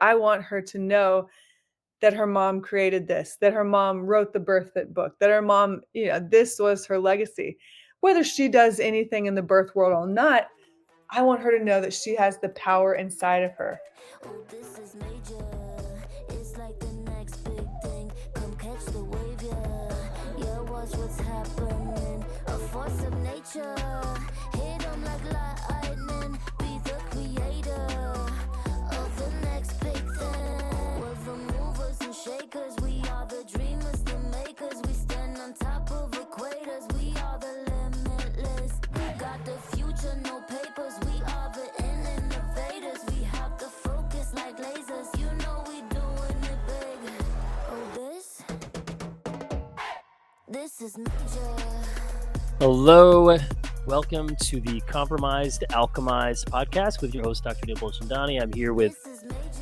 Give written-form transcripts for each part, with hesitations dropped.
I want her to know that her mom created this, that her mom wrote the BirthFit book, that her mom, this was her legacy. Whether she does anything in the birth world or not, I want her to know that she has the power inside of her. Oh, this is major. It's like the next big thing. Come catch the wave, yeah. Yeah, watch what's happening. A force of nature. Hit 'em like lightning. Be the creator of the next big thing. We're the movers and shakers. We are the dreamers, the makers. We stand on top of equators. We are the limitless. Got the future, no papers. We are the innovators. We have the focus like lasers. You know we doing it big. Oh, this is major. Hello, welcome to the Compromised, Alchemized podcast with your host, Dr. Neil Bolchandani. I'm here with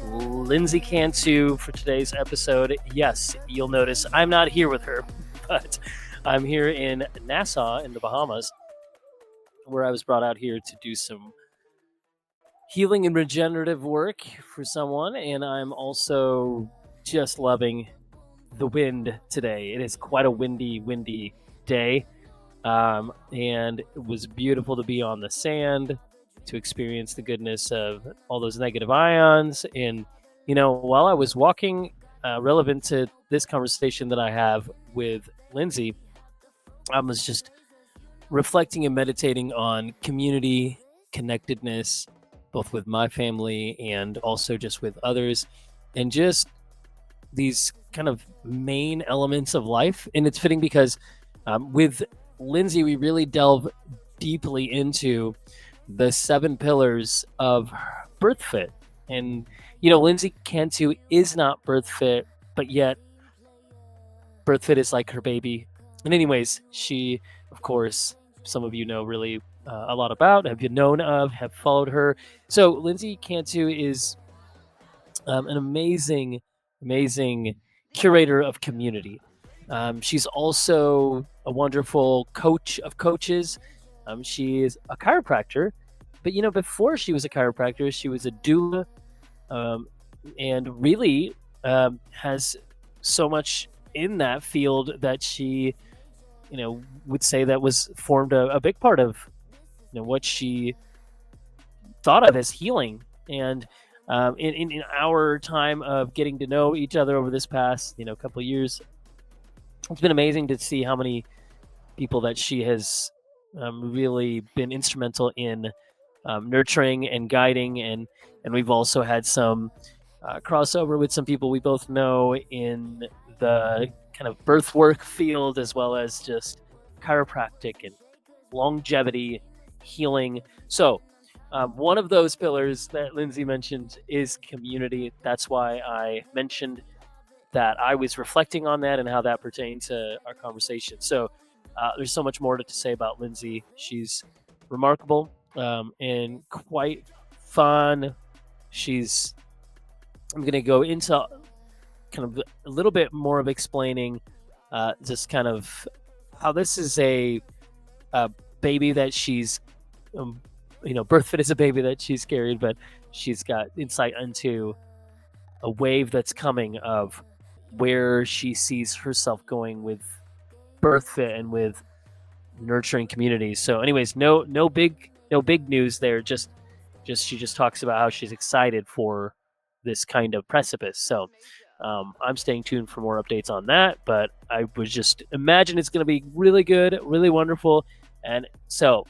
Lindsey Cantu for today's episode. Yes, you'll notice I'm not here with her, but I'm here in Nassau in the Bahamas, where I was brought out here to do some healing and regenerative work for someone, and I'm also just loving the wind today. It is quite a windy day. And it was beautiful to be on the sand, to experience the goodness of all those negative ions. And, while I was walking, relevant to this conversation that I have with Lindsey, I was just reflecting and meditating on community, connectedness, both with my family and also just with others, and just these kind of main elements of life. And it's fitting because with Lindsey, we really delve deeply into the 7 pillars of BirthFit. And, Lindsey Cantu is not BirthFit, but yet BirthFit is like her baby. And anyways, she, of course, some of you know really a lot about, have been known of, have followed her. So Lindsey Cantu is an amazing curator of community. She's also a wonderful coach of coaches. She is a chiropractor, but before she was a chiropractor, she was a doula, and really has so much in that field that she, would say that was formed a big part of what she thought of as healing. And in our time of getting to know each other over this past couple of years, it's been amazing to see how many people that she has really been instrumental in nurturing and guiding, and we've also had some crossover with some people we both know in the kind of birth work field, as well as just chiropractic and longevity healing. So one of those pillars that Lindsey mentioned is community. That's why I mentioned that I was reflecting on that and how that pertained to our conversation. So there's so much more to say about Lindsey. She's remarkable and quite fun. I'm going to go into kind of a little bit more of explaining just kind of how this is a baby that she's, BirthFit is a baby that she's carried, but she's got insight into a wave that's coming of where she sees herself going with BirthFit and with nurturing communities. So anyways, no big news there. Just she just talks about how she's excited for this kind of precipice. So I'm staying tuned for more updates on that, but I would just imagine it's going to be really good, really wonderful. And so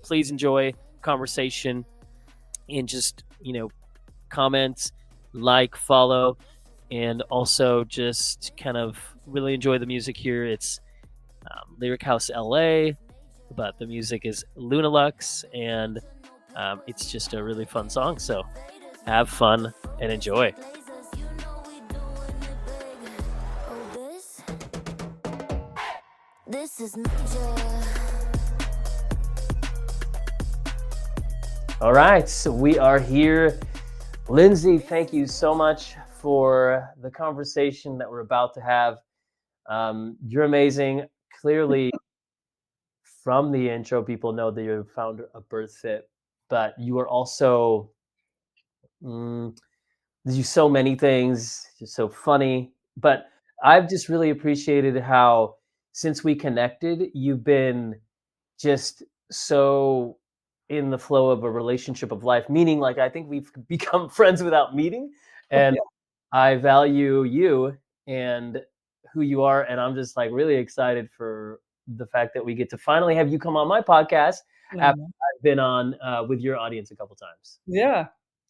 please enjoy conversation and just, comment, like, follow, and also just kind of really enjoy the music here. It's Lyric House LA, but the music is Lunalux, and it's just a really fun song. So have fun and enjoy. This is major. All right, so we are here. Lindsey, thank you so much for the conversation that we're about to have. You're amazing. Clearly, from the intro, people know that you're the founder of BirthFit, but you are also do so many things, just so funny. But I've just really appreciated how since we connected, you've been just so in the flow of a relationship of life, meaning like I think we've become friends without meeting. And Yeah. I value you and who you are. And I'm just like really excited for the fact that we get to finally have you come on my podcast after Mhm. I've been on with your audience a couple times. Yeah.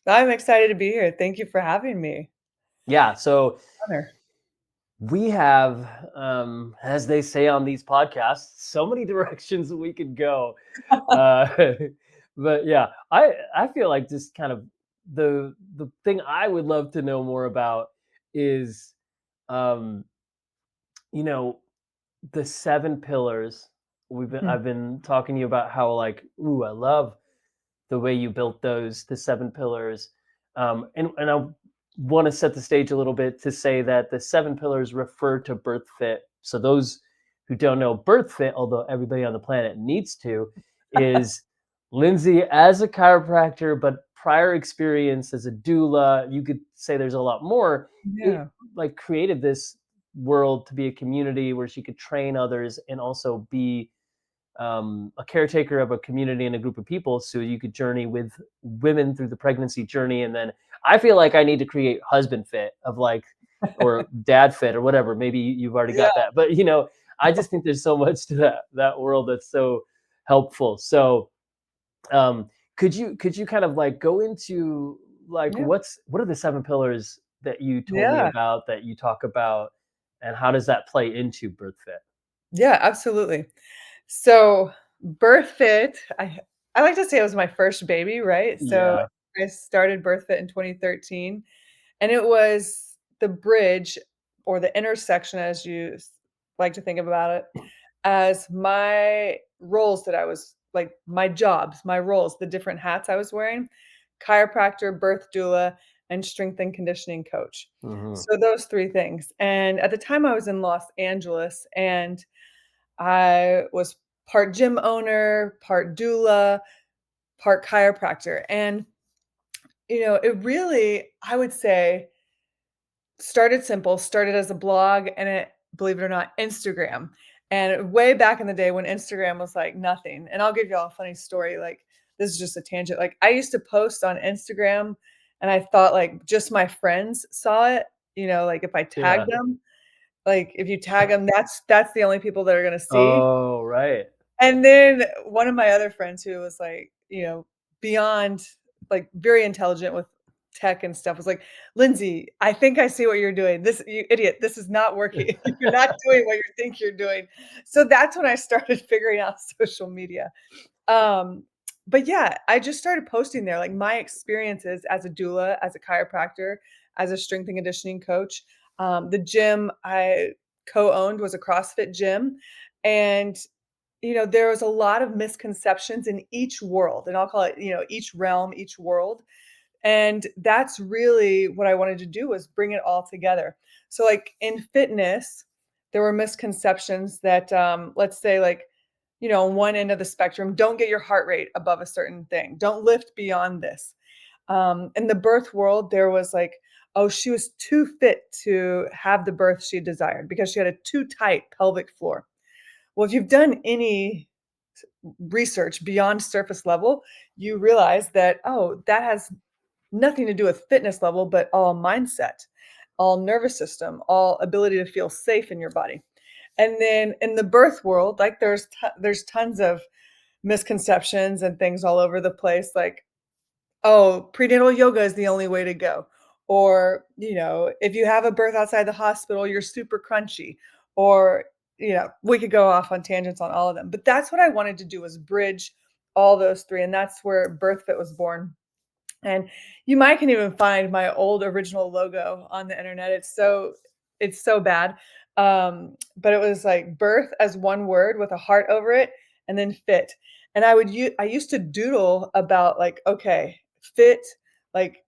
I'm excited to be here. Thank you for having me. Yeah. So Honor. we have, as they say on these podcasts, so many directions that we could go. Uh, but yeah, I feel like just kind of the thing I would love to know more about is, um, you know, the seven pillars. Hmm. I've been talking to you about how like, ooh, I love the way you built those, the seven pillars. And I want to set the stage a little bit to say that the seven pillars refer to BirthFit. So those who don't know BirthFit, although everybody on the planet needs to, is Lindsey as a chiropractor, but prior experience as a doula. You could say there's a lot more. It Yeah. like created this world to be a community where she could train others and also be a caretaker of a community and a group of people so you could journey with women through the pregnancy journey. And then I feel like I need to create husband fit of like, or dad fit or whatever. Maybe you've already Yeah. got that, but I just think there's so much to that world that's so helpful. So um, could you kind of like go into like Yeah. what are the seven pillars that you told me Yeah. about that you talk about, and how does that play into birth fit? Yeah, absolutely. So, BirthFit, I like to say it was my first baby, right? So, Yeah. I started BirthFit in 2013, and it was the bridge or the intersection, as you like to think about it, as my roles that I was like my jobs, my roles, the different hats I was wearing: chiropractor, birth doula, and strength and conditioning coach. Hmm. So, those three things. And at the time, I was in Los Angeles, and I was part gym owner, part doula, part chiropractor. And, it really, I would say, started simple, started as a blog, and it, believe it or not, Instagram. And way back in the day when Instagram was like nothing. And I'll give y'all a funny story. Like, this is just a tangent. Like, I used to post on Instagram, and I thought like just my friends saw it, like if I Yeah. tagged them, like if you tag them, that's the only people that are gonna see. Oh, right. And then one of my other friends who was like, beyond like very intelligent with tech and stuff was like, "Lindsey, I think I see what you're doing. This you idiot, this is not working. You're not doing what you think you're doing." So that's when I started figuring out social media. Um, but yeah, I just started posting there, like my experiences as a doula, as a chiropractor, as a strength and conditioning coach. The gym I co-owned was a CrossFit gym, and there was a lot of misconceptions in each world, and I'll call it, each realm, each world. And that's really what I wanted to do was bring it all together. So like in fitness, there were misconceptions that let's say like, on one end of the spectrum, don't get your heart rate above a certain thing. Don't lift beyond this. In the birth world, there was like, oh, she was too fit to have the birth she desired because she had a too tight pelvic floor. Well, if you've done any research beyond surface level, you realize that, oh, that has nothing to do with fitness level, but all mindset, all nervous system, all ability to feel safe in your body. And then in the birth world, like there's tons of misconceptions and things all over the place. Like, oh, prenatal yoga is the only way to go. Or, if you have a birth outside the hospital, you're super crunchy. Or, we could go off on tangents on all of them. But that's what I wanted to do was bridge all those three. And that's where BirthFit was born. And you might can even find my old original logo on the internet. It's so bad. But it was like birth as one word with a heart over it, and then fit. And I used to doodle about like, okay, fit, like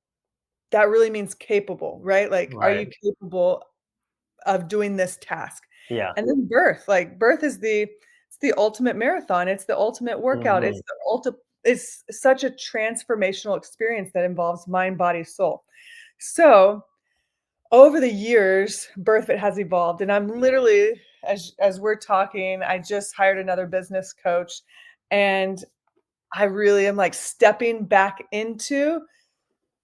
that really means capable, right? Like, are Right. you capable of doing this task? Yeah. And then birth, like birth is the ultimate marathon. It's the ultimate workout. Mhm. It's such a transformational experience that involves mind, body, soul. So over the years, BirthFit has evolved, and I'm literally, as we're talking, I just hired another business coach, and I really am like stepping back into,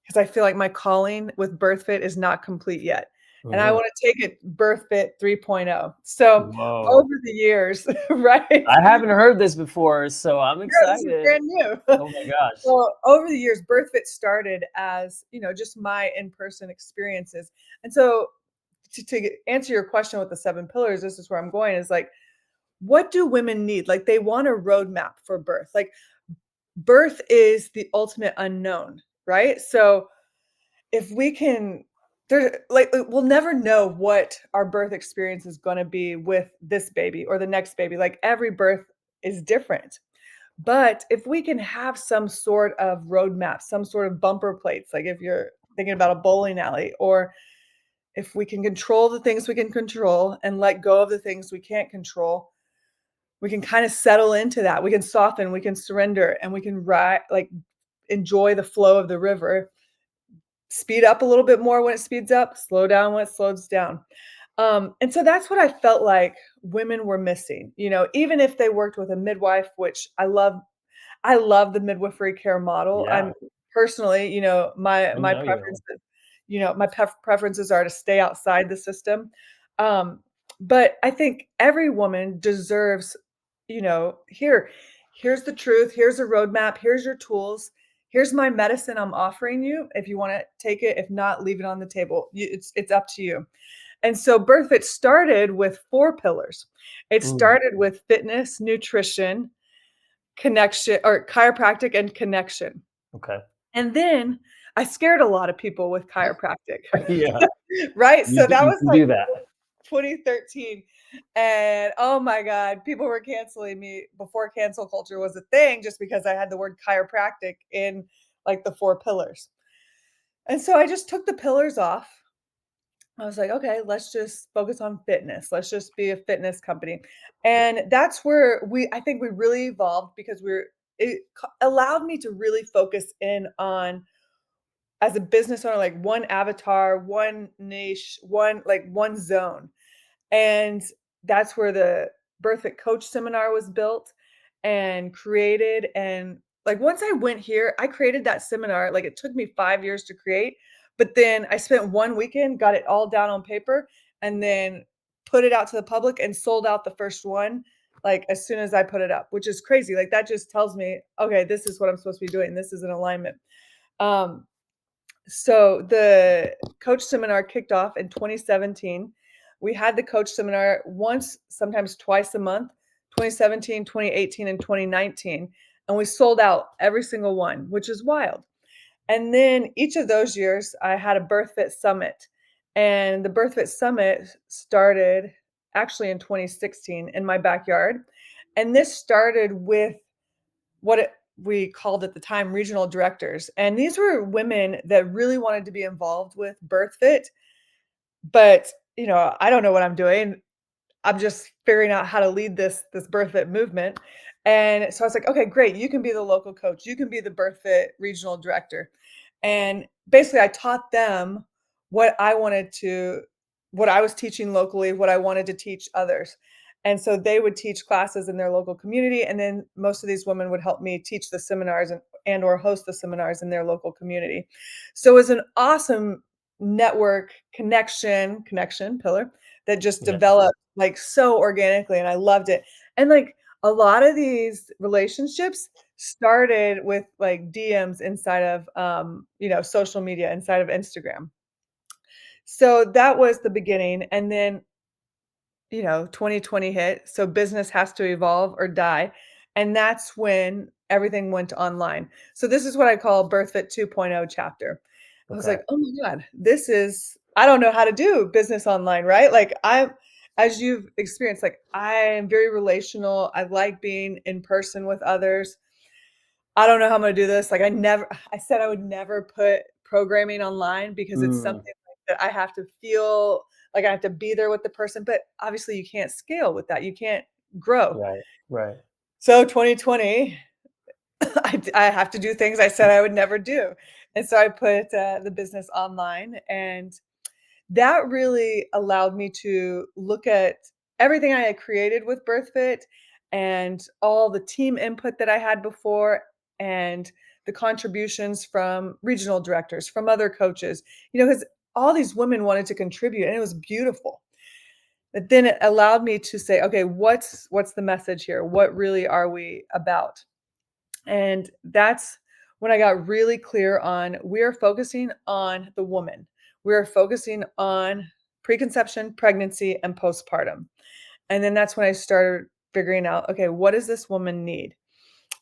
because I feel like my calling with BirthFit is not complete yet. And I Mhm. want to take it BirthFit 3.0. So Whoa. over the years, right? I haven't heard this before, so I'm Yeah, this is excited. brand new. Oh my gosh. Well, over the years, BirthFit started as, just my in-person experiences. And so to answer your question with the 7 pillars, this is where I'm going, is like, what do women need? Like, they want a roadmap for birth. Like, birth is the ultimate unknown, right? So if we can, we'll never know what our birth experience is going to be with this baby or the next baby. Like, every birth is different. But if we can have some sort of roadmap, some sort of bumper plates, like if you're thinking about a bowling alley, or if we can control the things we can control and let go of the things we can't control, we can kind of settle into that. We can soften, we can surrender, and we can enjoy the flow of the river. Speed up a little bit more when it speeds up, slow down when it slows down. And so that's what I felt like women were missing. Even if they worked with a midwife, which I love the midwifery care model. Yeah, I'm personally, my I my know you. preferences, preferences are to stay outside the system. But I think every woman deserves, here's the truth, here's a roadmap, here's your tools, here's my medicine I'm offering you. If you want to take it, if not, leave it on the table. It's up to you. And so BirthFit started with 4 pillars. It Mm, started with fitness, nutrition, connection, or chiropractic and connection. okay. And then I scared a lot of people with chiropractic, Yeah, right? you So do that you was can like do that. 2013. And oh my God, people were canceling me before cancel culture was a thing, just because I had the word chiropractic in like the 4 pillars. And so I just took the pillars off. I was like, okay, let's just focus on fitness. Let's just be a fitness company. And that's where I think we really evolved, because allowed me to really focus in on, as a business owner, like one avatar, one niche, one zone. And that's where the Birth It Coach seminar was built and created. And like, once I went here, I created that seminar. Like, it took me 5 years to create, but then I spent one weekend, got it all down on paper, and then put it out to the public and sold out the first one, like as soon as I put it up, which is crazy. Like, that just tells me, okay, this is what I'm supposed to be doing. This is an alignment. Um, so the coach seminar kicked off in 2017. We had the coach seminar once, sometimes twice a month, 2017, 2018, and 2019. And we sold out every single one, which is wild. And then each of those years, I had a BirthFit Summit. And the BirthFit Summit started actually in 2016 in my backyard. And this started with we called at the time regional directors. And these were women that really wanted to be involved with BirthFit, but I don't know what I'm doing. I'm just figuring out how to lead this BirthFit movement. And so I was like, okay, great. You can be the local coach. You can be the BirthFit regional director. And basically I taught them what I wanted to, what I was teaching locally, what I wanted to teach others. And so they would teach classes in their local community. And then most of these women would help me teach the seminars and or host the seminars in their local community. So it was an awesome network connection pillar that just Yeah. developed like so organically, and I loved it. And like, a lot of these relationships started with like DMs inside of social media, inside of Instagram. So that was the beginning. And then 2020 hit, so business has to evolve or die, and that's when everything went online. So this is what I call BirthFit 2.0 chapter. I was Okay. like, "Oh my god, this is I don't know how to do business online," right? Like, as you've experienced, like, I am very relational. I like being in person with others. I don't know how I'm gonna do this. Like, I said I would never put programming online, because it's Mm, something that I have to feel like I have to be there with the person, but obviously you can't scale with that. You can't grow. right, right. So 2020, I have to do things I said I would never do. And so I put the business online, and that really allowed me to look at everything I had created with BirthFit and all the team input that I had before and the contributions from regional directors, from other coaches, because all these women wanted to contribute and it was beautiful. But then it allowed me to say, okay, what's the message here? What really are we about? And that's when I got really clear on we're focusing on the woman. We're focusing on preconception, pregnancy, and postpartum. And then that's when I started figuring out, okay, what does this woman need?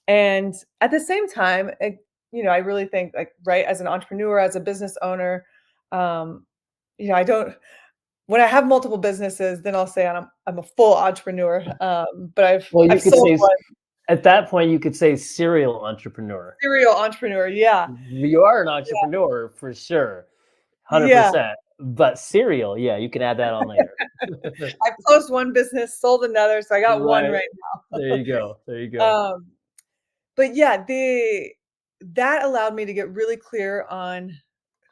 And at the same time, I really think like, right, as an entrepreneur, as a business owner, um, I don't, when I have multiple businesses, then I'll say I'm a full entrepreneur. But Well, you I've could sold say one at that point, you could say serial entrepreneur. serial entrepreneur. Yeah. You are an Yeah. entrepreneur for sure, Yeah. 100%. But serial, yeah, you can add that on later. I've closed one business, sold another, so I got one Right. right There you go. There you now. go. But yeah, that allowed me to get really clear on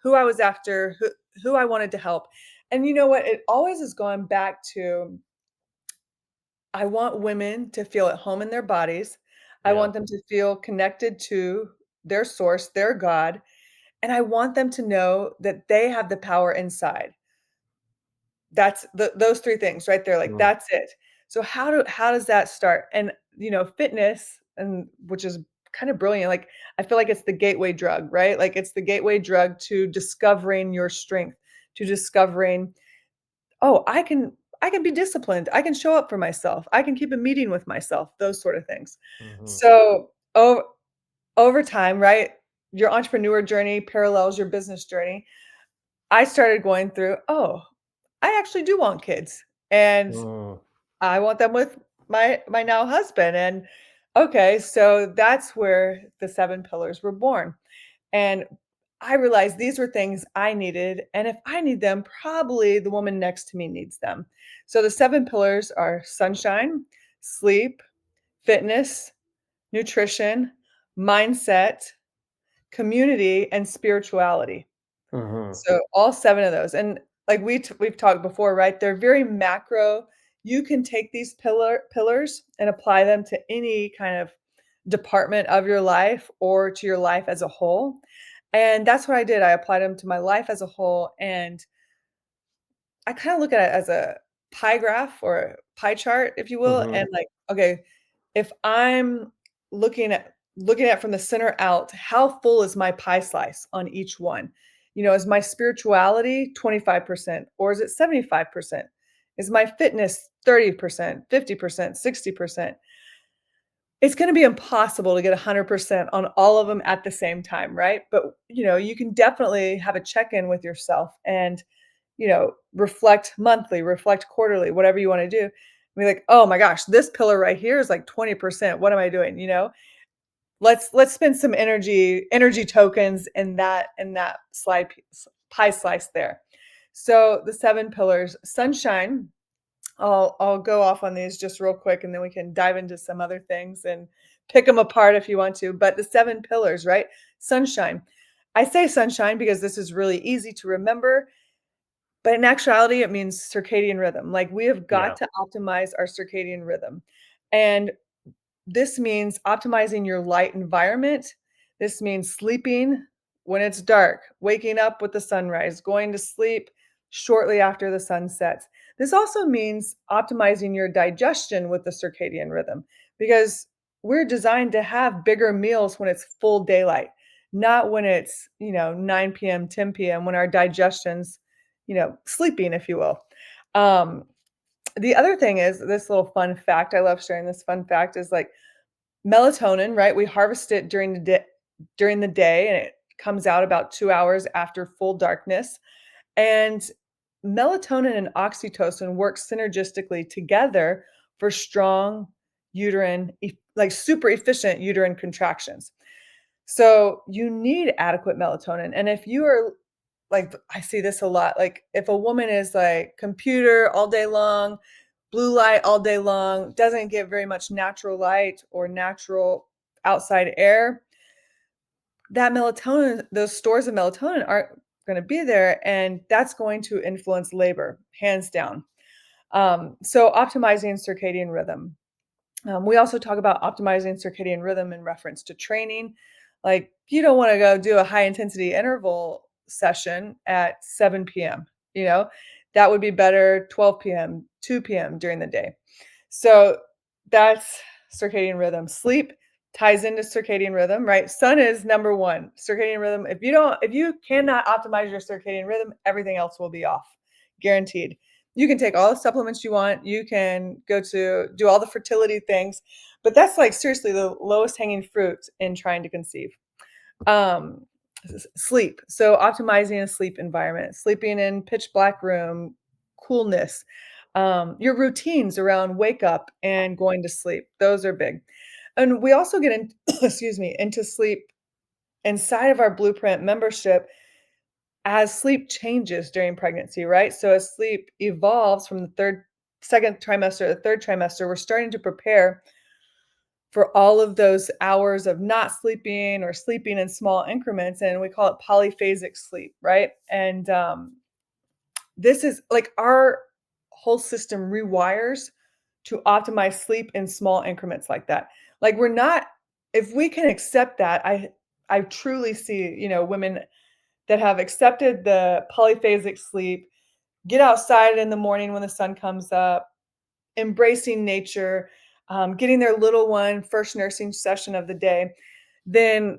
who I was after, who I wanted to help. And you know what? It always has gone back to I want women to feel at home in their bodies. I Yeah. want them to feel connected to their source, their God, and I want them to know that they have the power inside. That's those 3 things right there, like, Mm. that's it. So how does that start? And, fitness and which is kind of brilliant, like, I feel like it's the gateway drug, right? Like, it's the gateway drug to discovering your strength, to discovering, "Oh, I can be disciplined. I can show up for myself. I can keep a meeting with myself," those sort of things. Mhm. So, over time, right, your entrepreneur journey parallels your business journey. I started going through, "Oh, I actually do want kids, and Mm. I want them with my now husband." And okay, so that's where the 7 pillars were born. And I realized these were things I needed, and if I need them, probably the woman next to me needs them. So the 7 pillars are sunshine, sleep, fitness, nutrition, mindset, community, and spirituality. Mhm. So all 7 of those, and like we've talked before, right? They're very macro. You can take these pillars and apply them to any kind of department of your life or to your life as a whole. And that's what I did. I applied them to my life as a whole, and I kind of look at it as a pie graph or a pie chart, if you will, Mhm. and like, okay, if I'm looking at from the center out, how full is my pie slice on each one? Is my spirituality 25% or is it 75%? Is my fitness 30%, 50%, 60%? It's going to be impossible to get 100% on all of them at the same time, right? But you can definitely have a check-in with yourself and reflect monthly, reflect quarterly, whatever you want to do. Be like, oh my gosh, this pillar right here is like 20%. What am I doing? Let's spend some energy tokens in that pie slice there. So the 7 pillars, sunshine. I'll go off on these just real quick, and then we can dive into some other things and pick them apart if you want to. But the 7 pillars, right? Sunshine. I say sunshine because this is really easy to remember, but in actuality, it means circadian rhythm. Like, we have got Yeah. to optimize our circadian rhythm. And this means optimizing your light environment. This means sleeping when it's dark, waking up with the sunrise, going to sleep shortly after the sun sets. This also means optimizing your digestion with the circadian rhythm because we're designed to have bigger meals when it's full daylight, not when it's, 9 p.m., 10 p.m., when our digestion's, sleeping, if you will. Um, the other thing is this little fun fact. I love sharing this fun fact is like melatonin, right? We harvest it during the day, and it comes out about 2 hours after full darkness. And melatonin and oxytocin work synergistically together for strong uterine, like super efficient uterine contractions. So you need adequate melatonin. And if you are like, I see this a lot, like if a woman is like computer all day long, blue light all day long, doesn't get very much natural light or natural outside air, that melatonin, those stores of melatonin aren't going to be there, and that's going to influence labor, hands down. So optimizing circadian rhythm. We also talk about optimizing circadian rhythm in reference to training. Like, you don't want to go do a high intensity interval session at 7 p.m. You know, that would be better 12 p.m., 2 p.m. during the day. So that's circadian rhythm. Sleep ties into circadian rhythm, right? Sun is number one. Circadian rhythm. If you cannot optimize your circadian rhythm, everything else will be off, guaranteed. You can take all the supplements you want. You can go to do all the fertility things, but that's like seriously the lowest hanging fruit in trying to conceive. Um, Sleep. So optimizing a sleep environment, sleeping in pitch black room, coolness, your routines around wake up and going to sleep. Those are big. And we also get in, excuse me, into sleep inside of our blueprint membership as sleep changes during pregnancy, right? So as sleep evolves from the second trimester to the third trimester, we're starting to prepare for all of those hours of not sleeping or sleeping in small increments. And we call it polyphasic sleep, right? And this is like our whole system rewires to optimize sleep in small increments like that. Like we're not, if we can accept that, I truly see, women that have accepted the polyphasic sleep, get outside in the morning when the sun comes up, embracing nature, getting their little one first nursing session of the day, then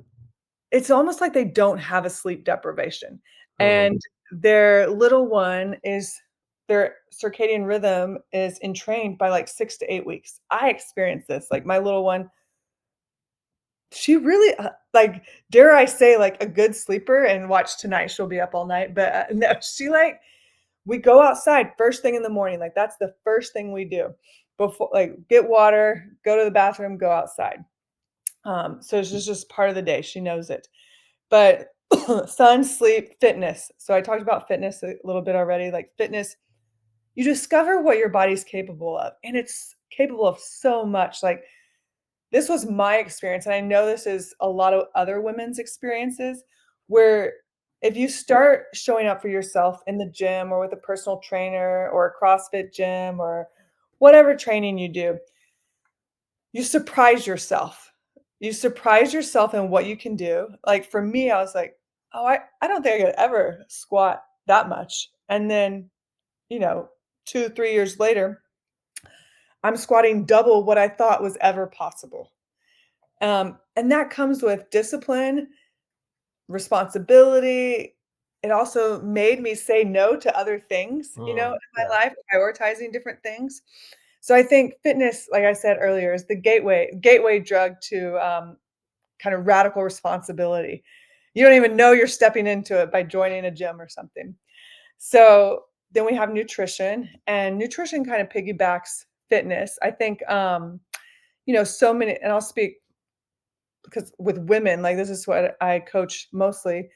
it's almost like they don't have a sleep deprivation. Mm. And their little one is their circadian rhythm is entrained by like 6 to 8 weeks. I experienced this. Like my little one, she really like, dare I say, like a good sleeper, and watch tonight, she'll be up all night. But no, we go outside first thing in the morning. Like that's the first thing we do before, like get water, go to the bathroom, go outside. So it's just part of the day. She knows it. But sun, sleep, fitness. So I talked about fitness a little bit already. Like fitness, you discover what your body's capable of, and it's capable of so much. Like this was my experience, and I know this is a lot of other women's experiences, where if you start showing up for yourself in the gym or with a personal trainer or a CrossFit gym or whatever training you do, you surprise yourself. You surprise yourself in what you can do. Like for me, I was like, oh, I don't think I could ever squat that much. And then, 2, 3 years later, I'm squatting double what I thought was ever possible. And that comes with discipline, responsibility. It also made me say no to other things, in Yeah. my life, prioritizing different things. So I think fitness, like I said earlier, is the gateway drug to kind of radical responsibility. You don't even know you're stepping into it by joining a gym or something. So then we have nutrition, and nutrition kind of piggybacks fitness. I think, so many, and I'll speak because with women, like this is what I coach mostly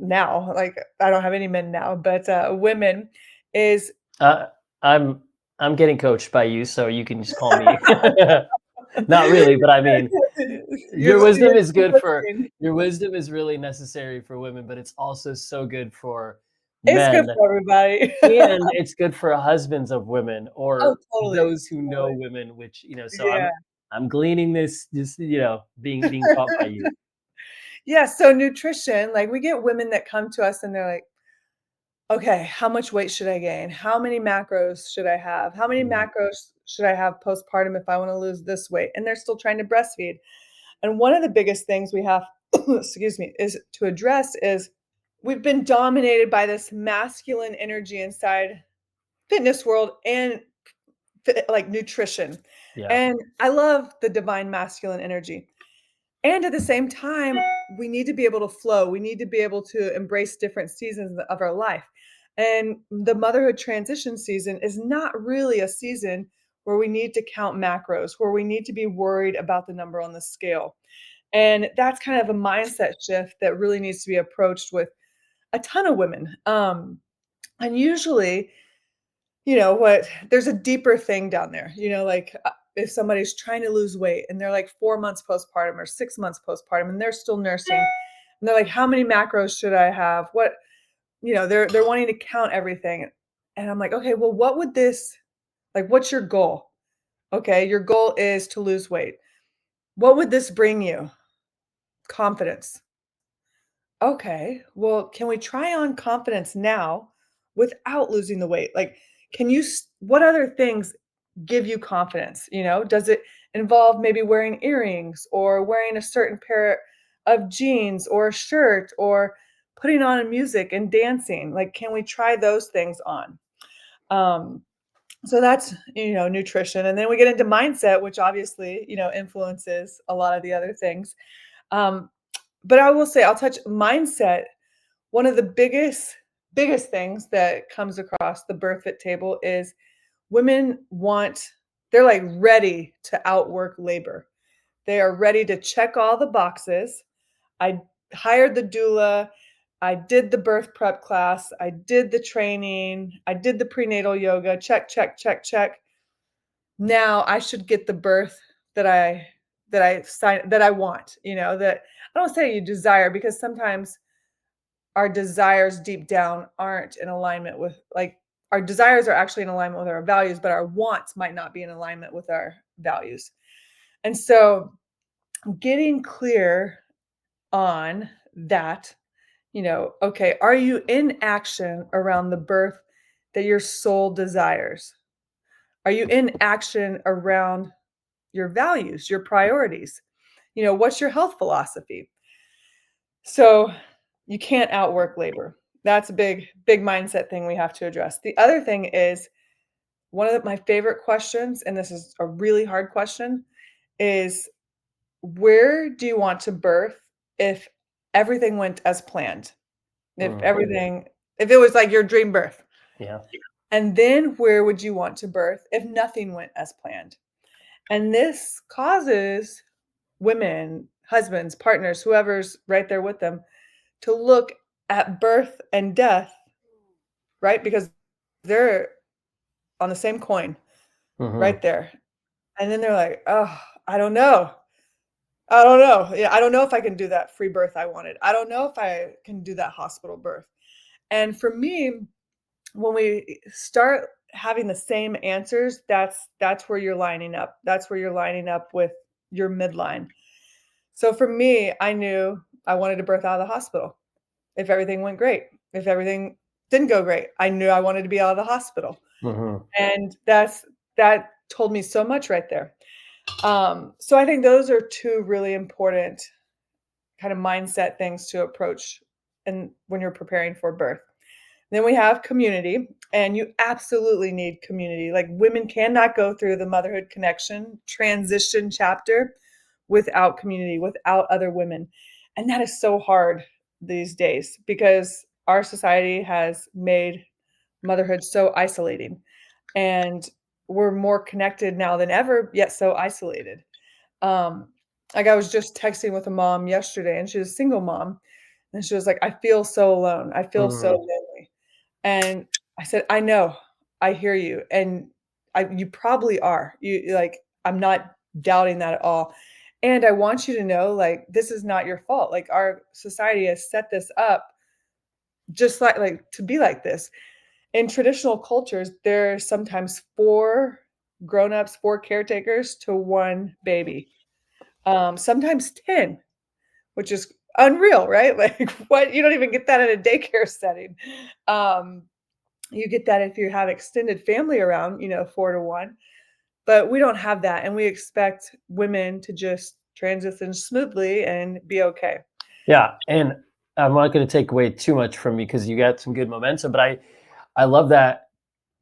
now. Like I don't have any men now, but women is Uh, I'm I'm getting coached by you, so you can just call me. Not really, but I mean, you're, your wisdom you're is good for listening. your wisdom is really necessary for women, but it's also so good for It's good men, for everybody. and it's good for husbands of women Oh, or totally, those who know totally. women, which, so Yeah. I'm gleaning this just, being taught by you. Yeah, so nutrition, like we get women that come to us and they're like, okay, how much weight should I gain? How many macros should I have? How many Mhm. macros should I have postpartum if I want to lose this weight? And they're still trying to breastfeed. And one of the biggest things we have, excuse me, is to address is we've been dominated by this masculine energy inside fitness world and like nutrition. Yeah. And I love the divine masculine energy. And at the same time, we need to be able to flow. We need to be able to embrace different seasons of our life. And the motherhood transition season is not really a season where we need to count macros, where we need to be worried about the number on the scale. And that's kind of a mindset shift that really needs to be approached with a ton of women. And usually, what there's a deeper thing down there, like if somebody's trying to lose weight and they're like 4 months postpartum or 6 months postpartum and they're still nursing, And they're like, how many macros should I have? What, they're wanting to count everything. And I'm like, okay, well, what would this, like, what's your goal? Okay, your goal is to lose weight. What would this bring you? Confidence. Okay, well, can we try on confidence now without losing the weight? Like, what other things give you confidence? Does it involve maybe wearing earrings or wearing a certain pair of jeans or a shirt or putting on a music and dancing? Like, can we try those things on? So that's, nutrition. And then we get into mindset, which obviously, influences a lot of the other things. Um, but I will say, I'll touch mindset. One of the biggest things that comes across the BirthFit table is women they're like ready to outwork labor. They are ready to check all the boxes. I hired the doula. I did the birth prep class. I did the training. I did the prenatal yoga. Check, check, check, check. Now I should get the birth that I want, that I don't say you desire, because sometimes our desires deep down aren't in alignment with, like, our desires are actually in alignment with our values, but our wants might not be in alignment with our values. And so getting clear on that, okay, are you in action around the birth that your soul desires? Are you in action around your values, your priorities? What's your health philosophy? So you can't outwork labor. That's a big, big mindset thing we have to address. The other thing is, one of my favorite questions, and this is a really hard question, is where do you want to birth if everything went as planned? If it was like your dream birth. Yeah. And then where would you want to birth if nothing went as planned? And this causes women, husbands, partners, whoever's right there with them, to look at birth and death, right? Because they're on the same coin, right there. And then they're like, oh, I don't know. I don't know. Yeah, I don't know if I can do that free birth I wanted. I don't know if I can do that hospital birth. And for me, when we start having the same answers, that's where you're lining up. That's where you're lining up with your midline. So for me, I knew I wanted to birth out of the hospital. If everything went great, if everything didn't go great, I knew I wanted to be out of the hospital. And that told me so much right there. So I think those are two really important kind of mindset things to approach and when you're preparing for birth. Then we have community, and you absolutely need community. Like, women cannot go through the motherhood connection transition chapter without community, without other women. And that is so hard these days because our society has made motherhood so isolating, and we're more connected now than ever, yet so isolated. Like, I was just texting with a mom yesterday, and she was a single mom, and she was like, I feel so alone. I feel so lonely. And I said, I know, I hear you. And you probably are. I'm not doubting that at all. And I want you to know, like, this is not your fault. Like, our society has set this up just like to be like this. In traditional cultures, there's sometimes 4 grown-ups, 4 caretakers to 1 baby. Sometimes 10, which is unreal, right? Like, what? You don't even get that in a daycare setting. You get that if you have extended family around, 4 to 1. But we don't have that, and we expect women to just transition smoothly and be okay. Yeah, and I'm not going to take away too much from you because you got some good momentum, but I love that.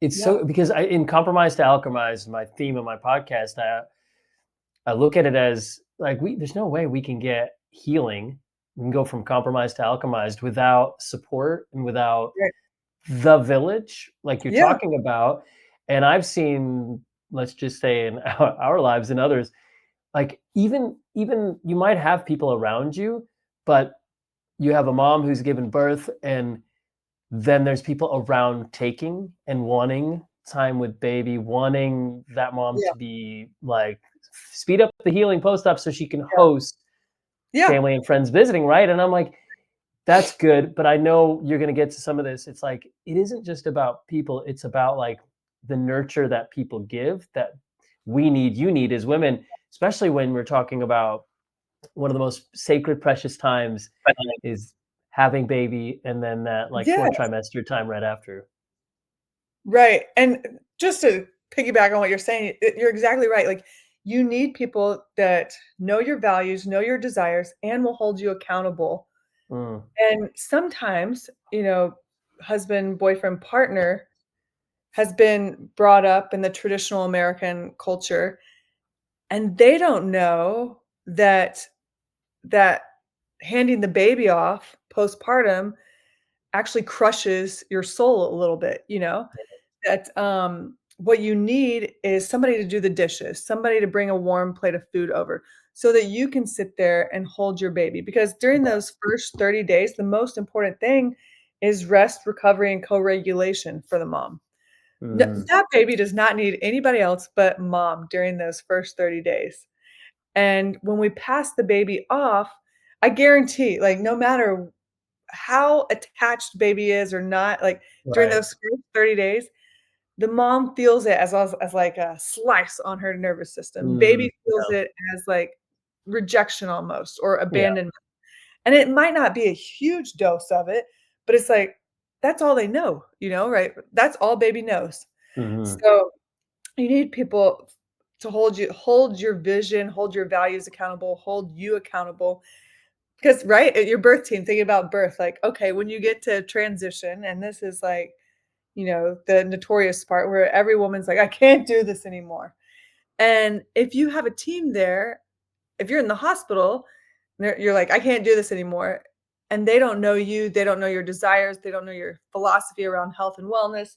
It's so because in Compromise to Alchemized, my theme of my podcast, I look at it as like there's no way we can get healing. We can go from compromised to alchemized without support and without the village, like you're talking about. And I've seen, let's just say in our lives and others, like even you might have people around you, but you have a mom who's given birth, and then there's people around taking and wanting time with baby, wanting that mom to be like, speed up the healing post-op so she can host family and friends visiting, right? And I'm like, That's good, but I know you're going to get to some of this. It's like it isn't just about people, it's about like the nurture that people give that we need, you need as women, especially when we're talking about one of the most sacred precious times is having baby and then that like fourth Yes, trimester time right after. right. And just to piggyback on what you're saying, you're exactly right. Like you need people that know your values, know your desires, and will hold you accountable. Mm, And sometimes, husband, boyfriend, partner has been brought up in the traditional American culture, and they don't know that handing the baby off postpartum actually crushes your soul a little bit, that, what you need is somebody to do the dishes, somebody to bring a warm plate of food over so that you can sit there and hold your baby, because during those first 30 days, the most important thing is rest, recovery, and co-regulation for the mom. No, mm, that baby does not need anybody else but mom during those first 30 days. And when we pass the baby off, I guarantee, like, no matter how attached baby is or not, like, during right. those first 30 days, the mom feels it as like a slice on her nervous system. Mm, Baby feels it as, like, rejection almost or yeah. abandonment. And it might not be a huge dose of it, but it's like, that's all they know, right? That's all baby knows. Hmm. So you need people to hold your vision, hold your values accountable, hold you accountable. Because, right, at your birth team, thinking about birth, like, okay, when you get to transition, and this is like, the notorious part where every woman's like, I can't do this anymore. And if you have a team there, if you're in the hospital, you're like, I can't do this anymore. And they don't know you, they don't know your desires, they don't know your philosophy around health and wellness.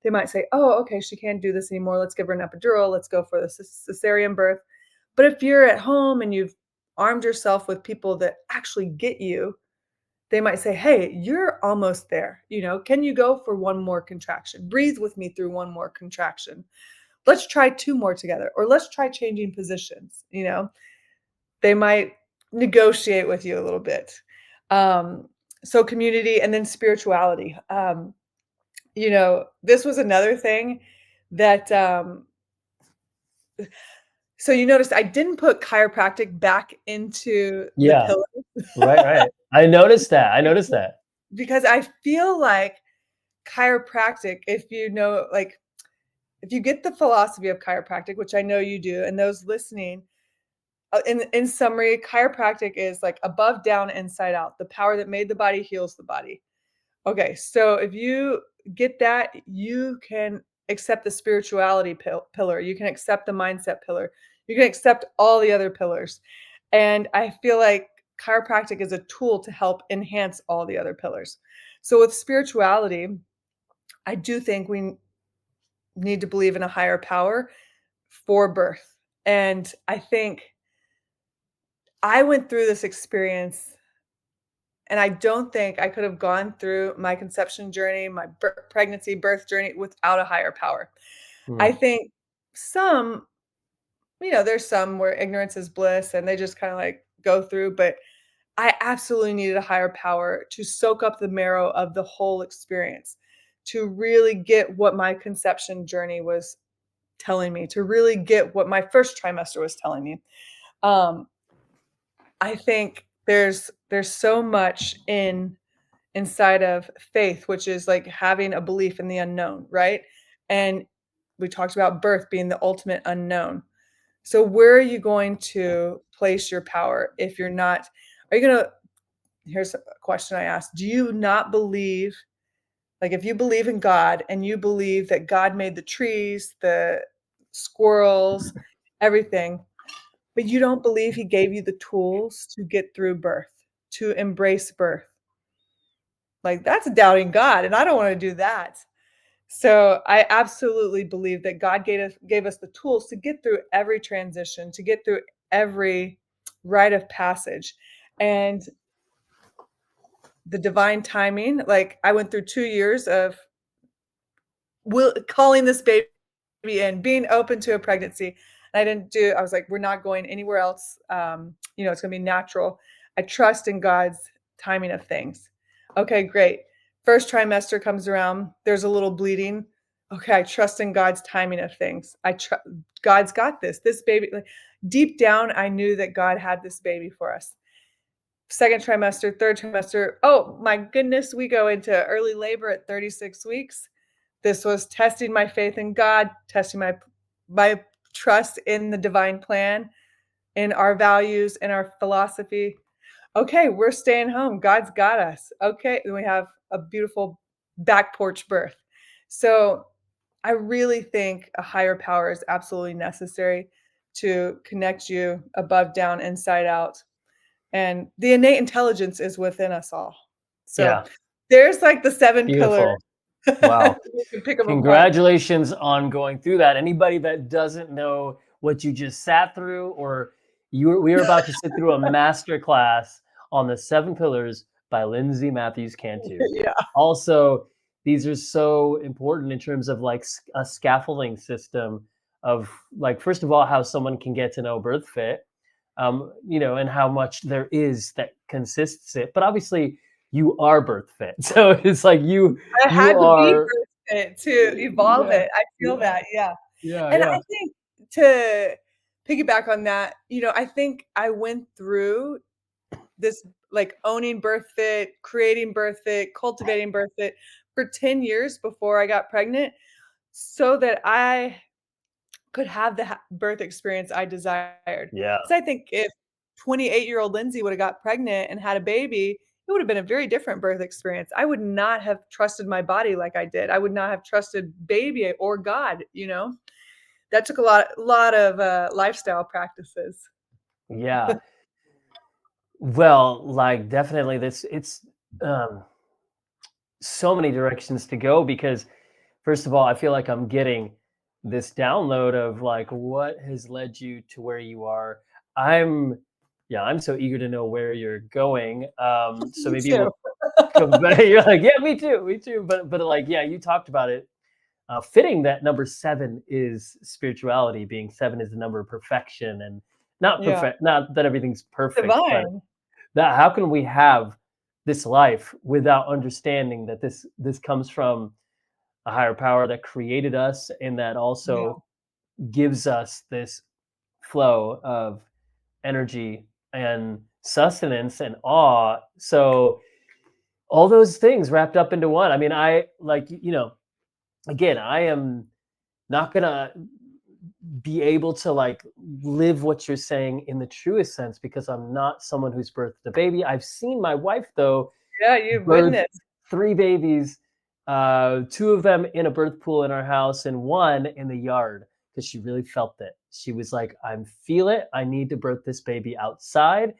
They might say, "Oh, okay, she can't do this anymore. Let's give her an epidural. Let's go for the cesarean birth." But if you're at home and you've armed yourself with people that actually get you, they might say, "Hey, you're almost there. Can you go for one more contraction? Breathe with me through one more contraction. Let's try two more together, or let's try changing positions." They might negotiate with you a little bit. Um, so community and then spirituality. This was another thing that, so you noticed I didn't put chiropractic back into the Yeah. pillar Right. Right. I noticed that. I noticed that. because I feel like chiropractic, if you get the philosophy of chiropractic, which I know you do, and those listening, in summary, chiropractic is like above, down, inside out. The power that made the body heals the body. Okay, so if you get that, you can accept the spirituality pillar. You can accept the mindset pillar. You can accept all the other pillars. And I feel like chiropractic is a tool to help enhance all the other pillars. So with spirituality, I do think we need to believe in a higher power for birth. And I think I went through this experience, and I don't think I could have gone through my conception journey, my pregnancy, birth journey without a higher power. I Mm, think some, there's some where ignorance is bliss and they just kind of like go through, but I absolutely needed a higher power to soak up the marrow of the whole experience, to really get what my conception journey was telling me, to really get what my first trimester was telling me. Um, I think there's so much inside of faith, which is like having a belief in the unknown, right? And we talked about birth being the ultimate unknown. So where are you going to place your power if you're not, are you going to, here's a question I asked. Do you not believe, like if you believe in God and you believe that God made the trees, the squirrels, everything, but you don't believe he gave you the tools to get through birth, to embrace birth? Like that's doubting God, and I don't want to do that. So I absolutely believe that God gave us the tools to get through every transition, to get through every rite of passage. And the divine timing, like I went through 2 years of calling this baby in, being open to a pregnancy. And I was like, we're not going anywhere else. It's going to be natural. I trust in God's timing of things. Okay, great. First trimester comes around, there's a little bleeding. Okay, I trust in God's timing of things. God's got this. This baby, like, deep down, I knew that God had this baby for us. Second trimester, third trimester. Oh my goodness, we go into early labor at 36 weeks. This was testing my faith in God, testing my trust in the divine plan, in our values, in our philosophy. Okay, we're staying home. God's got us. Okay, and we have a beautiful back porch birth. So I really think a higher power is absolutely necessary to connect you above, down, inside out. And the innate intelligence is within us all. So Yeah, there's like the seven pillars. beautiful. Wow. You can pick them apart. Congratulations on going through that. Anybody that doesn't know what you just sat through, or we are about to sit through a master class on the Seven Pillars by Lindsey Matthews Cantu. Yeah. Also, these are so important in terms of like a scaffolding system of like, first of all, how someone can get to know BirthFit, and how much there is that consists it. But obviously, you are BirthFit, so it's like I you had to be are. birth fit to evolve Yeah, it. I feel yeah, that, yeah. yeah, And yeah, I think to piggyback on that, I think I went through this, like, owning BirthFit, creating BirthFit, cultivating BirthFit for 10 years before I got pregnant so that I could have the birth experience I desired. yeah, Because I think if 28-year-old Lindsay would have got pregnant and had a baby, it would have been a very different birth experience. I would not have trusted my body like I did. I would not have trusted baby or God. That took a lot of lifestyle practices. yeah. Well, like definitely, this it's um, so many directions to go because first of all, I feel like I'm getting this download of like what has led you to where you are. I'm yeah, I'm so eager to know where you're going. So Me maybe too. we'll come back. You're like, yeah, me too, me too. But like, yeah, you talked about it. Fitting that number seven is spirituality. Being seven is the number of perfection, and not Yeah. perfect. Not that everything's perfect, but Divine. that how can we have this life without understanding that this comes from a higher power that created us and that Yeah. also gives us this flow of energy and sustenance and awe. So all those things wrapped up into one. I mean, I like, again, I am not gonna be able to like live what you're saying in the truest sense because I'm not someone who's birthed a baby. I've seen my wife though Yeah, you birth witnessed. 3 babies, two of them in a birth pool in our house and one in the yard because she really felt it. She was like, I feel it. I need to birth this baby outside.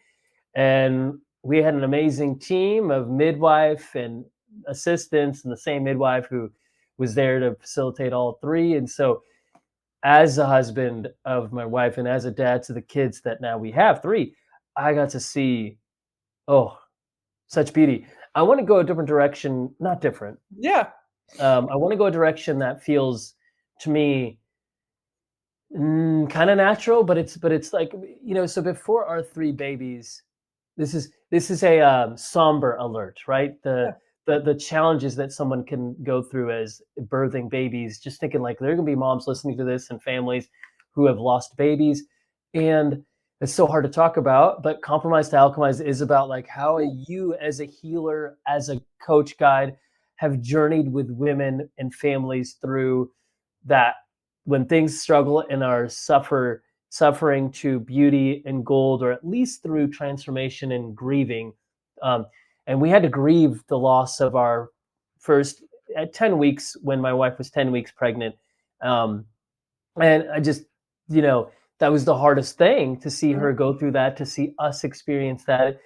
And we had an amazing team of midwife and assistants and the same midwife who was there to facilitate all three. And so as a husband of my wife and as a dad to the kids that now we have three, I got to see, oh, such beauty. I want to go a different direction, not different. Yeah. I want to go a direction that feels to me kind of natural, but it's like So before our 3 babies, this is a somber alert, right? Yeah. The challenges that someone can go through as birthing babies. Just thinking like there are gonna be moms listening to this and families who have lost babies, and it's so hard to talk about. But Compromise to Alchemize is about like how you, as a healer, as a coach guide, have journeyed with women and families through that when things struggle and are suffering to beauty and gold, or at least through transformation and grieving. Um, and we had to grieve the loss of our first at 10 weeks when my wife was 10 weeks pregnant. Um, and I just, that was the hardest thing to see her go through that, to see us experience that.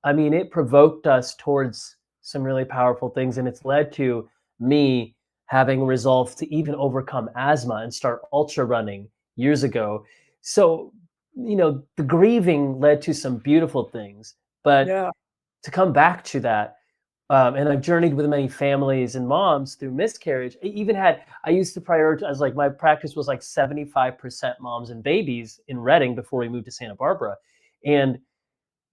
I mean, it provoked us towards some really powerful things, and it's led to me having resolved to even overcome asthma and start ultra running years ago. So, the grieving led to some beautiful things, but Yeah. to come back to that, and I've journeyed with many families and moms through miscarriage. I used to prioritize, like my practice was like 75% moms and babies in Redding before we moved to Santa Barbara. And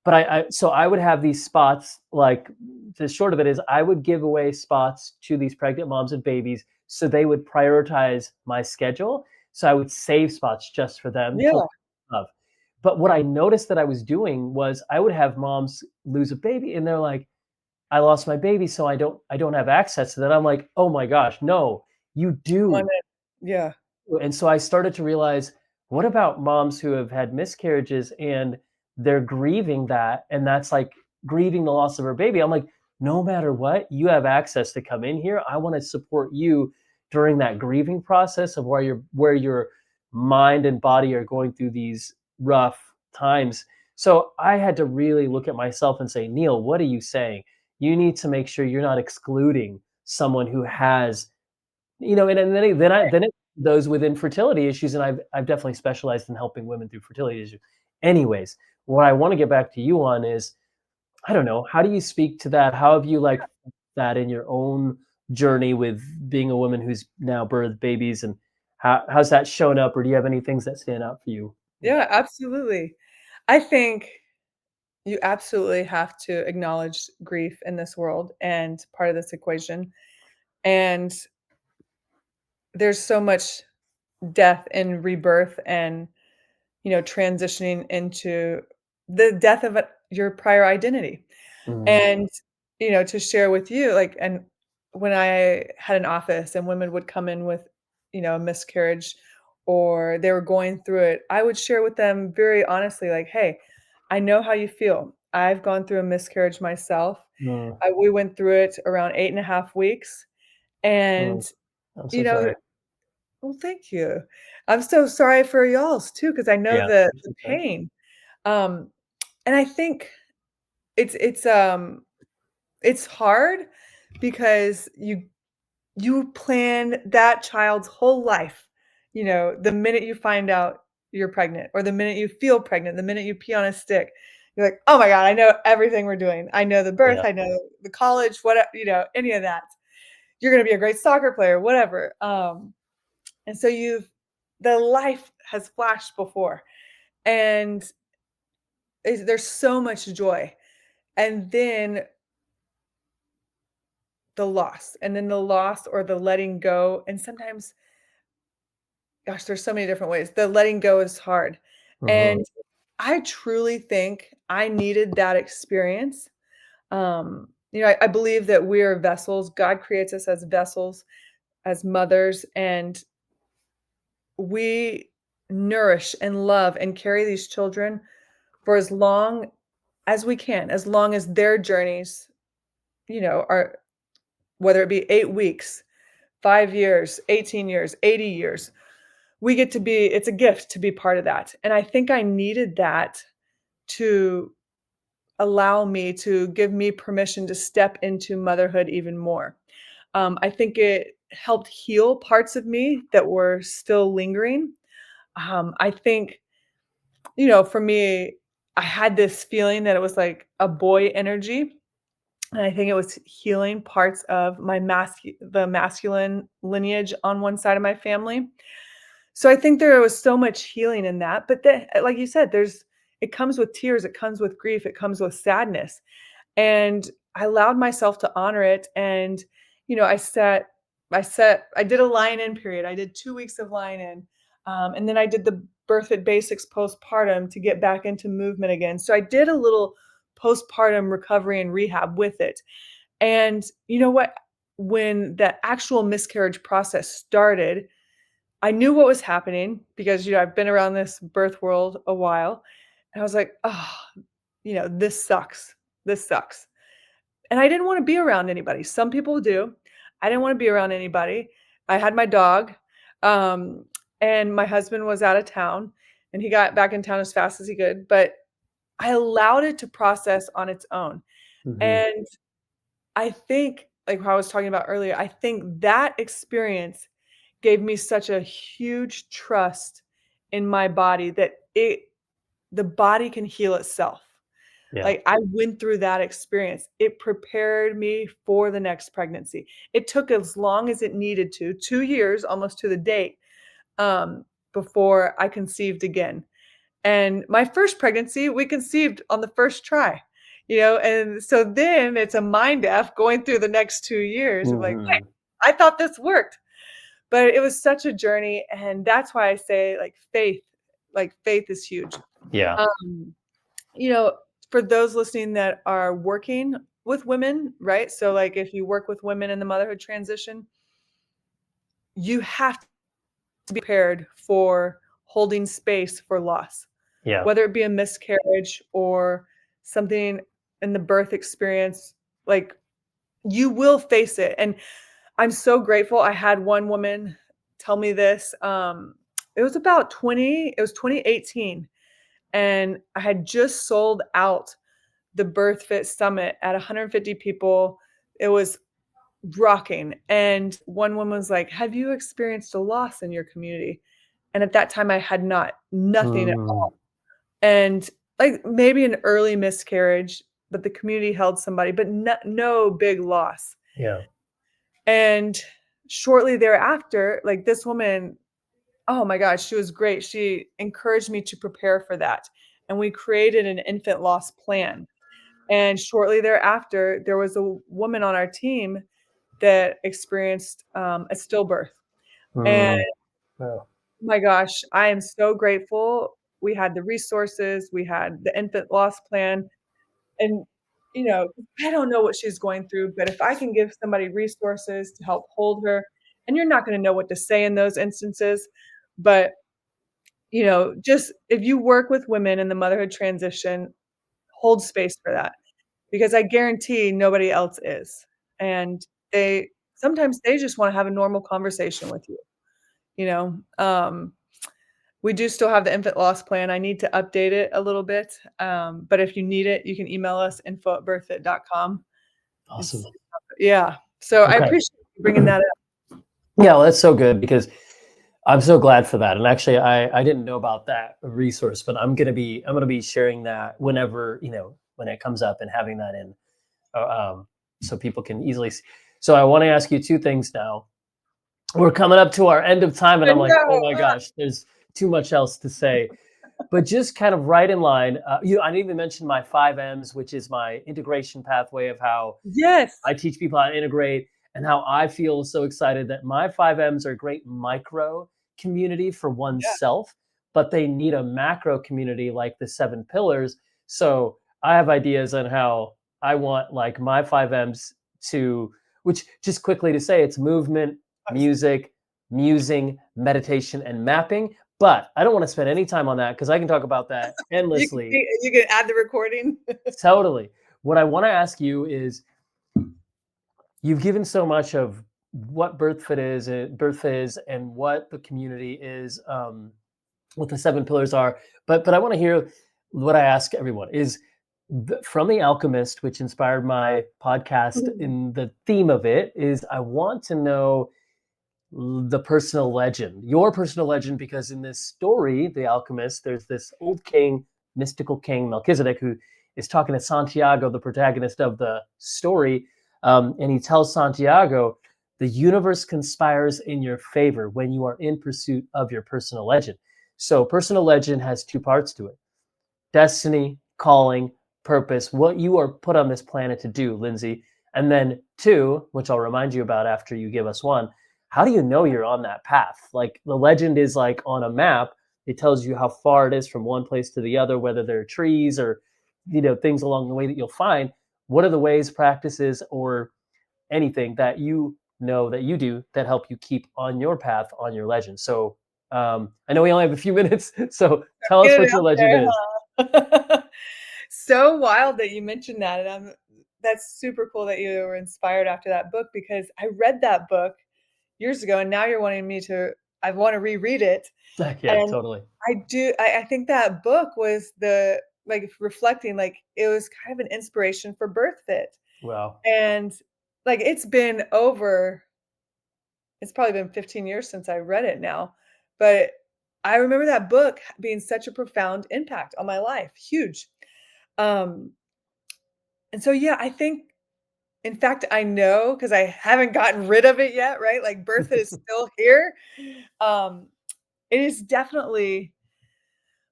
but so I would have these spots, like the short of it is I would give away spots to these pregnant moms and babies so they would prioritize my schedule. So I would save spots just for them to Yeah. love. But what I noticed that I was doing was I would have moms lose a baby and they're like, I lost my baby, so I don't have access to that. I'm like, oh my gosh, no, you On do. it. Yeah. And so I started to realize, what about moms who have had miscarriages and they're grieving that, and that's like grieving the loss of her baby? I'm like, no matter what, you have access to come in here. I want to support you during that grieving process of where your mind and body are going through these rough times. So I had to really look at myself and say, Neil, what are you saying? You need to make sure you're not excluding someone who has, and then it those with infertility issues, and I've definitely specialized in helping women through fertility issues. Anyways, what I want to get back to you on is, I don't know, how do you speak to that? How have you like that in your own journey with being a woman who's now birthed babies, and how's that shown up, or do you have any things that stand out for you? Yeah, absolutely. I think you absolutely have to acknowledge grief in this world and part of this equation. And there's so much death and rebirth and, transitioning into the death of your prior identity. Mhm. And, to share with you, like, and when I had an office and women would come in with, a miscarriage or they were going through it, I would share with them very honestly, like, hey, I know how you feel. I've gone through a miscarriage myself. Mm, We went through it around 8.5 weeks. And, mm. I'm you so know, sorry. well, thank you. I'm so sorry for y'all's too, because I know Yeah, I'm the so sorry. pain. Um, and I think it's it's um it's hard because you plan that child's whole life, the minute you find out you're pregnant or the minute you feel pregnant, the minute you pee on a stick, you're like, "Oh my god, I know everything we're doing. I know the birth, Yeah, I know the college, what any of that. You're gonna be a great soccer player, whatever." And so the life has flashed before, and there's so much joy, and then the loss or the letting go, and sometimes, gosh, there's so many different ways. The letting go is hard, mhm, and I truly think I needed that experience. I believe that we are vessels. God creates us as vessels, as mothers, and we nourish and love and carry these children for as long as we can, as long as their journeys, are, whether it be 8 weeks, 5 years, 18 years, 80 years. We get to be It's a gift to be part of that, and I think I needed that to allow me to give me permission to step into motherhood even more. I think it helped heal parts of me that were still lingering. I think, for me, I had this feeling that it was like a boy energy, and I think it was healing parts of the masculine lineage on one side of my family. So I think there was so much healing in that, but then, like you said, it comes with tears, it comes with grief, it comes with sadness, and I allowed myself to honor it, and, I did a line-in period, I did 2 weeks of line-in, and then I did the Birth It Basics postpartum to get back into movement again, so I did a little postpartum recovery and rehab with it, and you know what? When the actual miscarriage process started, I knew what was happening because, I've been around this birth world a while, and I was like, "Oh, this sucks. This sucks." And I didn't wanna be around anybody. Some people do. I didn't wanna be around anybody. I had my dog, um, and my husband was out of town, and he got back in town as fast as he could, but I allowed it to process on its own. mhm, And I think, like how I was talking about earlier, I think that experience gave me such a huge trust in my body that the body can heal itself. yeah, Like, I went through that experience. It prepared me for the next pregnancy. It took as long as it needed to, 2 years almost to the date, before I conceived again. And my first pregnancy, we conceived on the first try, and so then it's a mind F going through the next 2 years of like, "Wait, Mhm. I thought this worked." But it was such a journey, and that's why I say, faith is huge. Yeah. Um, you know, for those listening that are working with women, right? So, like, if you work with women in the motherhood transition, you have to be prepared for holding space for loss, Yeah. whether it be a miscarriage or something in the birth experience, like, you will face it, and I'm so grateful. I had one woman tell me this, it was 2018, and I had just sold out the BirthFit Summit at 150 people. It was rocking, and one woman was like, "Have you experienced a loss in your community?" And at that time, I had not, nothing at Mm. all, and, like, maybe an early miscarriage, but the community held somebody, but no big loss. Yeah. And shortly thereafter, like, this woman, oh my gosh, she was great. She encouraged me to prepare for that, and we created an infant loss plan. And shortly thereafter, there was a woman on our team that experienced, a stillbirth, and Mm. Wow. my gosh, I am so grateful. We had the resources, we had the infant loss plan, and, I don't know what she's going through, but if I can give somebody resources to help hold her, and you're not gonna know what to say in those instances, but, just if you work with women in the motherhood transition, hold space for that, because I guarantee nobody else is, and they sometimes they just wanna have a normal conversation with you, you know? We do still have the infant loss plan. I need to update it a little bit, but if you need it, you can email us info@birthfit.com. Awesome. It's yeah. So I Okay. appreciate you bringing that up. Yeah, well, that's so good because I'm so glad for that. And actually, I didn't know about that resource, but I'm gonna be sharing that whenever when it comes up and having that in, so people can easily. So I want to ask you two things now. We're coming up to our end of time, and I I'm like, oh know. my gosh, there's too much else to say. But just kind of right in line, I didn't even mention my 5 M's, which is my integration pathway of how Yes. I teach people how to integrate and how I feel so excited that my 5 M's are a great micro community for Yeah. oneself, but they need a macro community like the 7 pillars. So I have ideas on how I want like my 5 M's to, which just quickly to say, it's movement, music, musing, meditation, and mapping. But I don't want to spend any time on that because I can talk about that endlessly. You can add the recording. Totally. What I want to ask you is, you've given so much of what birth is, and what the community is, what the 7 pillars are. But I want to hear what I ask everyone is from The Alchemist, which inspired my podcast. In the theme of it is, I want to know the personal legend, your personal legend, because in this story, The Alchemist, there's this old king, mystical king Melchizedek, who is talking to Santiago, the protagonist of the story, and he tells Santiago, the universe conspires in your favor when you are in pursuit of your personal legend. So, personal legend has two parts to it: destiny, calling, purpose, what you are put on this planet to do, Lindsey. And then two, which I'll remind you about after you give us one, how do you know you're on that path? Like, the legend is like on a map. It tells you how far it is from one place to the other, whether there are trees or things along the way that you'll find. What are the ways, practices, or anything that you know that you do that help you keep on your path, on your legend? So I know we only have a few minutes, so tell us Get what it your out legend there, is. huh? So wild that you mentioned that, and that's super cool that you were inspired after that book, because I read that book years ago, and now you're wanting me to I wanna reread it, Yeah, and totally. I think that book was reflecting, like, it was kind of an inspiration for BirthFit, Wow. and, like, it's probably been 15 years since I read it now, but I remember that book being such a profound impact on my life, huge. Um, and so, yeah, I think, in fact, I know because I haven't gotten rid of it yet, right? Like, birth is still here. Um, it is definitely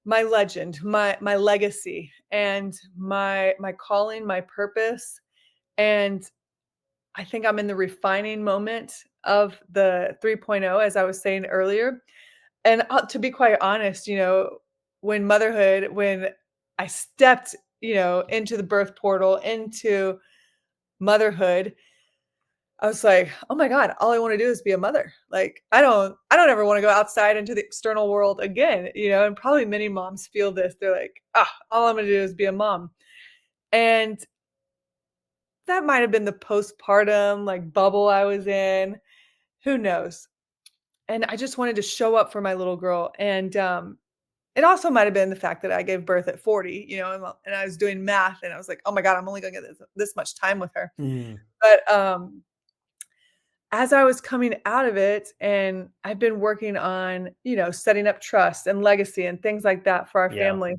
my legend, my legacy, and my calling, my purpose. And I think I'm in the refining moment of the 3.0, as I was saying earlier. And to be quite honest, when I stepped, into the birth portal, into motherhood, I was like, "Oh my God, all I want to do is be a mother." Like, I don't ever want to go outside into the external world again, and probably many moms feel this. They're like, all I'm gonna do is be a mom." And that might have been the postpartum like bubble I was in. Who knows? And I just wanted to show up for my little girl. And it also might have been the fact that I gave birth at 40, and I was doing math and I was like, "Oh my God, I'm only gonna get this much time with her." Mm, But as I was coming out of it, and I've been working on, setting up trust and legacy and things like that for our yeah. family.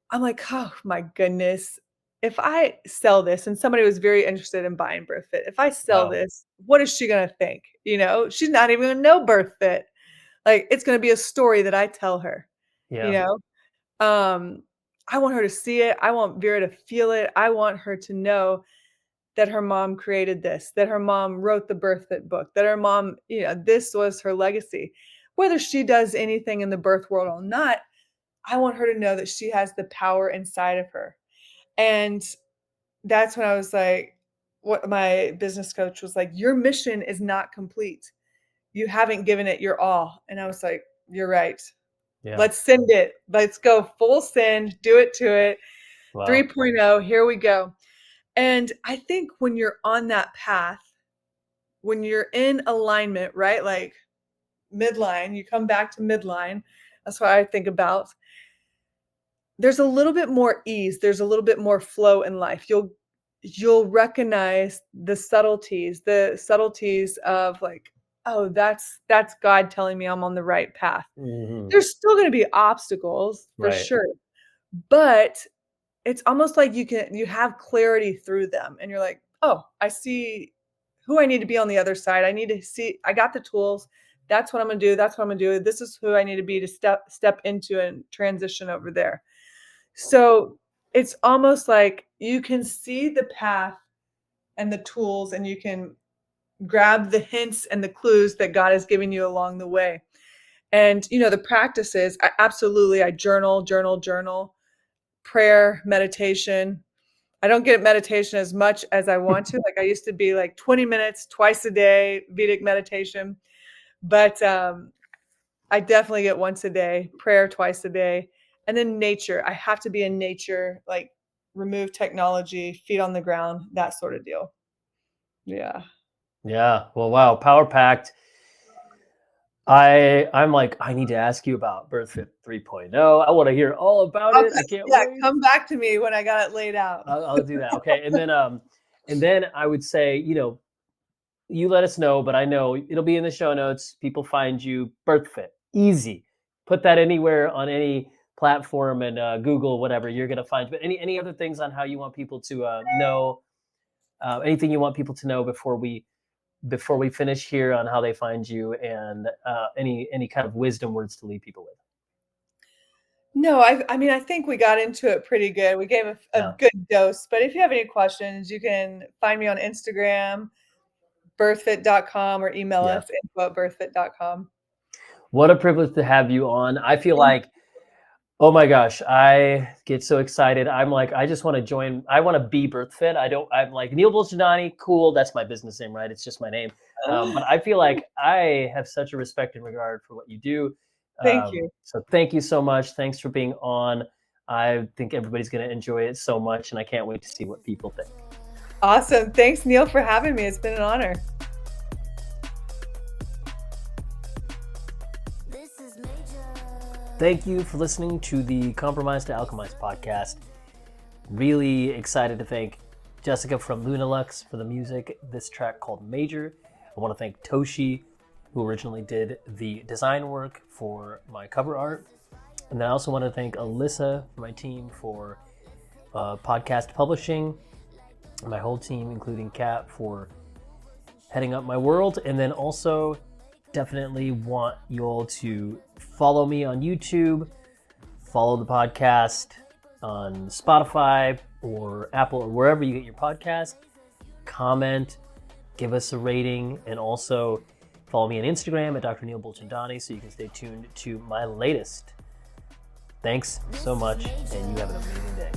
I'm like, "Oh my goodness. If I sell this," and somebody was very interested in buying BirthFit. "If I sell Wow. this, what is she gonna think?" She's not even gonna know BirthFit. Like, it's gonna be a story that I tell her, you Yeah. know? Um, I want her to see it. I want Vera to feel it. I want her to know that her mom created this, that her mom wrote the BirthFit book, that her mom, this was her legacy. Whether she does anything in the birth world or not, I want her to know that she has the power inside of her. And that's when I was like, what my business coach was like, "Your mission is not complete. You haven't given it your all." And I was like, "You're right. Yeah. Let's send it. Let's go full send, do it to it. Wow. 3.0, here we go." And I think when you're on that path, when you're in alignment, right? Like midline, you come back to midline. That's what I think about. There's a little bit more ease, there's a little bit more flow in life. You'll recognize the subtleties of like, "Oh, that's God telling me I'm on the right path." Hmm. There's still gonna be obstacles for Right. sure, but it's almost like you have clarity through them and you're like, "Oh, I see who I need to be on the other side. I need to see I got the tools. That's what I'm gonna do. That's what I'm gonna do. This is who I need to be to step into and transition over there." So, it's almost like you can see the path and the tools, and you can grab the hints and the clues that God is giving you along the way. And, the practices, I journal, journal, journal, prayer, meditation. I don't get meditation as much as I want to. Like, I used to be like 20 minutes twice a day, Vedic meditation, but, I definitely get once a day, prayer twice a day, and then nature. I have to be in nature, like remove technology, feet on the ground, that sort of deal. Yeah. Yeah. Well, wow. Power packed. I'm like, I need to ask you about BirthFit 3.0. I want to hear all about it. I can't Yeah, wait. come back to me when I got it laid out. I'll do that. Okay. And then I would say, you let us know, but I know it'll be in the show notes. People find you BirthFit. Easy. Put that anywhere on any platform and Google, whatever, you're gonna find. But any other things on how you want people to know? Anything you want people to know before we finish here on how they find you, and any kind of wisdom words to leave people with? No, I mean, I think we got into it pretty good. We gave a Yeah. good dose, but if you have any questions, you can find me on Instagram, birthfit.com, or email Yeah. us, info@birthfit.com. What a privilege to have you on. I feel like, oh my gosh, I get so excited. I'm like, I just want to join. I want to be BirthFit. I'm like Neil Bolshandani. Cool. That's my business name, right? It's just my name. But I feel like I have such a respect and regard for what you do. Thank you. So thank you so much. Thanks for being on. I think everybody's going to enjoy it so much, and I can't wait to see what people think. Awesome. Thanks, Neil, for having me. It's been an honor. This is major. Thank you for listening to the Compromise to Alchemized podcast. Really excited to thank Jessica from Lunalux for the music. This track called Major. I want to thank Toshi, who originally did the design work for my cover art. And then I also want to thank Alyssa, my team, for podcast publishing, and my whole team, including Kat, for heading up my world. And then also definitely want you all to follow me on YouTube, Follow the podcast on Spotify or Apple or wherever you get your podcast. Comment, give us a rating, and also follow me on Instagram at Dr. Neil Bulchandani so you can stay tuned to my latest. Thanks so much, and you have an amazing day.